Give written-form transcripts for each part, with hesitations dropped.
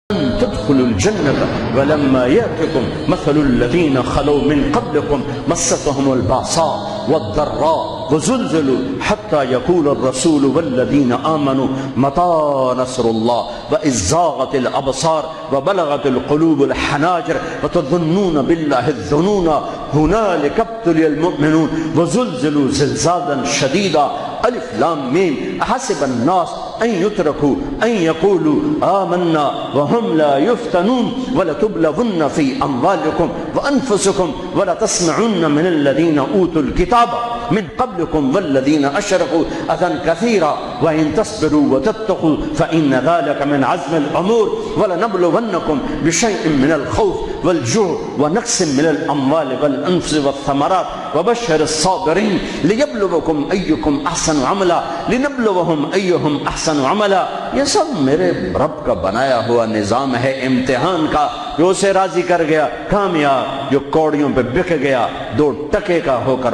تدخلوا الجنة ولما يأتكم مثل الذين خلوا من قبلكم مستهم البأساء والضراء وزلزلوا حتى يقول الرسول والذين آمنوا متى نصر الله وإذ زاغت الأبصار وبلغت القلوب الحناجر وتظنون بالله الظنون هنالك ابتلي المؤمنون وزلزلوا زلزالا شديدا الف لام میم احسب الناس ان يتركوا ان يقولوا آمنا وهم لا يفتنون ولتبلغن في اموالكم وانفسكم ولتسمعن من الذين اوتوا الكتاب من قبلكم والذين اشركوا اذى كثيرا وان تصبروا وتتقوا فان ذلك من عزم الامور ولنبلونكم بشيء من الخوف والجوع ونقص من الاموال والانفس والثمرات وبشر الصابرين ليبلوكم ايكم احسن عملا لنبلوهم ایہم احسن عملا. یہ سب میرے رب کا بنایا ہوا نظام ہے امتحان کا. جو اسے راضی کر گیا کامیاب، جو کوڑیوں پہ بک گیا 2 ٹکے کا ہو کر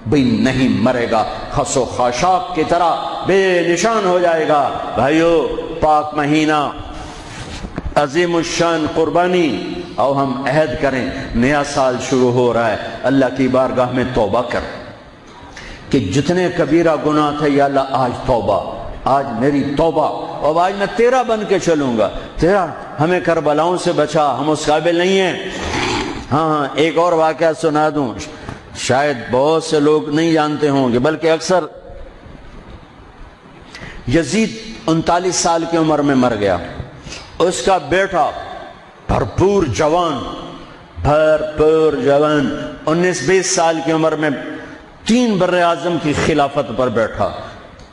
بھی نہیں مرے گا، خس و خاشاک کی طرح بے نشان ہو جائے گا. بھائیو، پاک مہینہ، عظیم الشان قربانی، او ہم عہد کریں، نیا سال شروع ہو رہا ہے، اللہ کی بارگاہ میں توبہ کر کہ جتنے کبیرہ گناہ تھے یا اللہ آج توبہ، آج میری توبہ، اور آج میں تیرا بن کے چلوں گا. تیرا ہمیں کربلاؤں سے بچا، ہم اس قابل نہیں ہیں. ہاں ایک اور واقعہ سنا دوں، شاید بہت سے لوگ نہیں جانتے ہوں گے، بلکہ اکثر. یزید 39 سال کی عمر میں مر گیا. اس کا بیٹا بھرپور جوان 19-20 سال کی عمر میں 3 بر اعظم کی خلافت پر بیٹھا.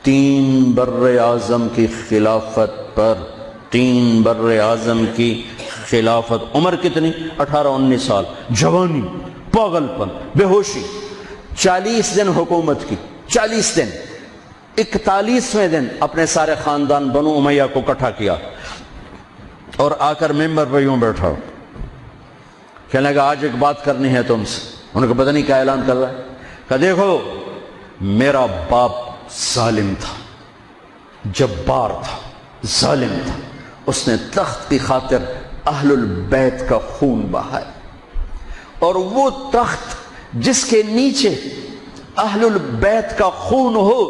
3 بر اعظم کی خلافت پر، 3 بر اعظم کی خلافت. عمر کتنی؟ 18-19 سال. جوانی، پاگل پن، بے ہوشی. 40 دن حکومت کی، 40 دن. 41ویں دن اپنے سارے خاندان بنو امیہ کو اکٹھا کیا اور آ کر ممبر پہ یوں بیٹھا. کہنے لگا آج ایک بات کرنی ہے تم سے. انہوں نے کہا پتہ نہیں کیا اعلان کر رہا ہے. کہا دیکھو، میرا باپ ظالم تھا، جبار تھا، ظالم تھا. اس نے تخت کی خاطر اہل البیت کا خون بہایا، اور وہ تخت جس کے نیچے اہل البیت کا خون ہو،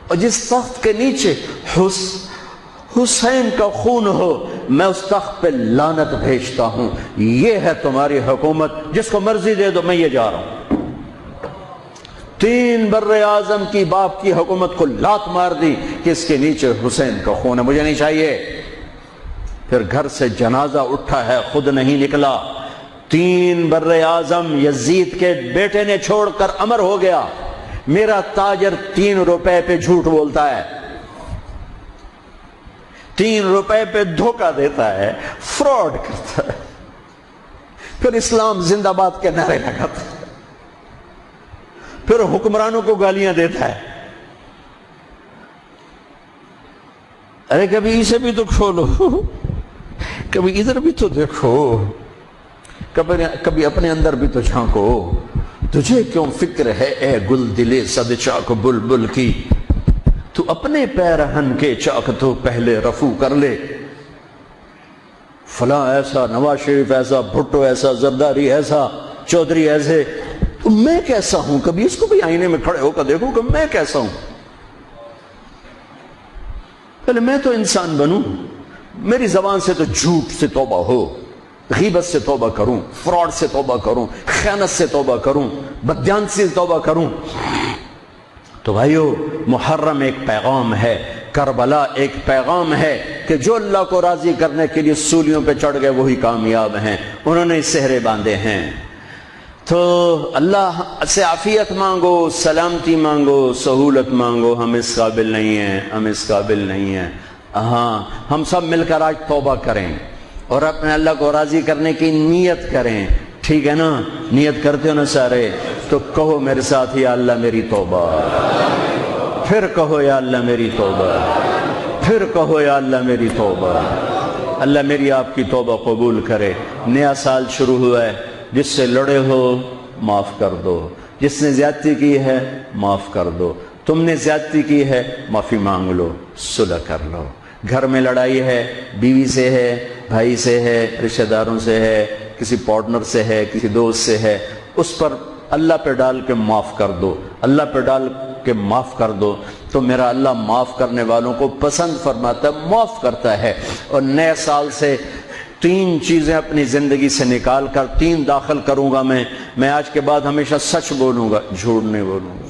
اور جس تخت کے نیچے حسین کا خون ہو، میں اس تخت پہ لعنت بھیجتا ہوں. یہ ہے تمہاری حکومت، جس کو مرضی دے دو، میں یہ جا رہا ہوں. 3 بر اعظم کی باپ کی حکومت کو لات مار دی کہ اس کے نیچے حسین کا خون ہے، مجھے نہیں چاہیے. پھر گھر سے جنازہ اٹھا ہے، خود نہیں نکلا. 3 بر اعظم یزید کے بیٹے نے چھوڑ کر امر ہو گیا. میرا تاجر 3 روپے پہ جھوٹ بولتا ہے، 3 روپے پہ دھوکہ دیتا ہے، فراڈ کرتا ہے، پھر اسلام زندہ باد کے نعرے لگاتا ہے، پھر حکمرانوں کو گالیاں دیتا ہے. ارے کبھی اسے بھی تو کھولو، کبھی ادھر بھی تو دیکھو، کبھی اپنے اندر بھی تو جھانکو. تجھے کیوں فکر ہے اے گل دلے صد چاک بلبل کی، تو اپنے پیرہن کے چاک تو پہلے رفو کر لے. فلاں ایسا، نواز شریف ایسا، بھٹو ایسا، زرداری ایسا، چودھری ایسے. تو میں کیسا ہوں؟ کبھی اس کو بھی آئینے میں کھڑے ہو کر دیکھو کہ میں کیسا ہوں. پہلے میں تو انسان بنوں. میری زبان سے تو جھوٹ سے توبہ ہو، غیبت سے توبہ کروں، فراڈ سے توبہ کروں، خیانت سے توبہ کروں، بددیانتی سے توبہ کروں. تو بھائیو، محرم ایک پیغام ہے، کربلا ایک پیغام ہے کہ جو اللہ کو راضی کرنے کے لیے سولیوں پہ چڑھ گئے وہی کامیاب ہیں. انہوں نے سہرے باندھے ہیں. تو اللہ سے عافیت مانگو، سلامتی مانگو، سہولت مانگو. ہم اس قابل نہیں ہیں، ہم اس قابل نہیں ہیں. ہاں، ہم سب مل کر آج توبہ کریں اور اپنے اللہ کو راضی کرنے کی نیت کریں. ٹھیک ہے نا؟ نیت کرتے ہو نا سارے؟ تو کہو میرے ساتھ، یا اللہ میری توبہ. پھر کہو یا اللہ میری توبہ. پھر کہو یا اللہ میری توبہ. اللہ میری آپ کی توبہ قبول کرے. نیا سال شروع ہوا ہے. جس سے لڑے ہو معاف کر دو، جس نے زیادتی کی ہے معاف کر دو. تم نے زیادتی کی ہے معافی مانگ لو، صلح کر لو. گھر میں لڑائی ہے، بیوی سے ہے، بھائی سے ہے، رشتہ داروں سے ہے، کسی پارٹنر سے ہے، کسی دوست سے ہے، اس پر اللہ پہ ڈال کے معاف کر دو، اللہ پہ ڈال کے معاف کر دو، تو میرا اللہ معاف کرنے والوں کو پسند فرماتا ہے، معاف کرتا ہے۔ اور نئے سال سے 3 چیزیں اپنی زندگی سے نکال کر 3 داخل کروں گا میں آج کے بعد ہمیشہ سچ بولوں گا، جھوٹ نہیں بولوں گا،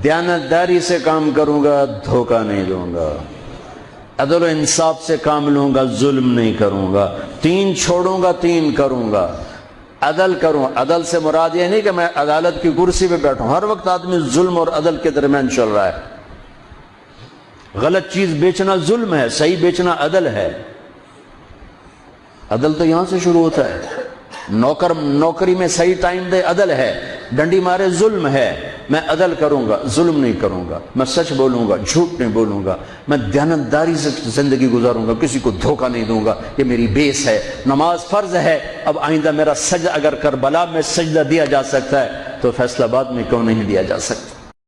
دیانتداری سے کام کروں گا، دھوکہ نہیں دوں گا، عدل و انصاف سے کام لوں گا، ظلم نہیں کروں گا، 3 چھوڑوں گا، 3 کروں گا، عدل کروں۔ عدل سے مراد یہ نہیں کہ میں عدالت کی کرسی پہ بیٹھوں، ہر وقت آدمی ظلم اور عدل کے درمیان چل رہا ہے۔ غلط چیز بیچنا ظلم ہے، صحیح بیچنا عدل ہے۔ عدل تو یہاں سے شروع ہوتا ہے، نوکری میں صحیح ٹائم دے، عدل ہے، ڈنڈی مارے، ظلم ہے۔ میں عدل کروں گا، ظلم نہیں کروں گا، میں سچ بولوں گا، جھوٹ نہیں بولوں گا، میں دیانتداری سے زندگی گزاروں گا، کسی کو دھوکہ نہیں دوں گا، یہ میری بیس ہے۔ نماز فرض ہے، اب آئندہ میرا سجدہ اگر کربلا میں سجدہ دیا جا سکتا ہے تو فیصل آباد میں کیوں نہیں دیا جا سکتا؟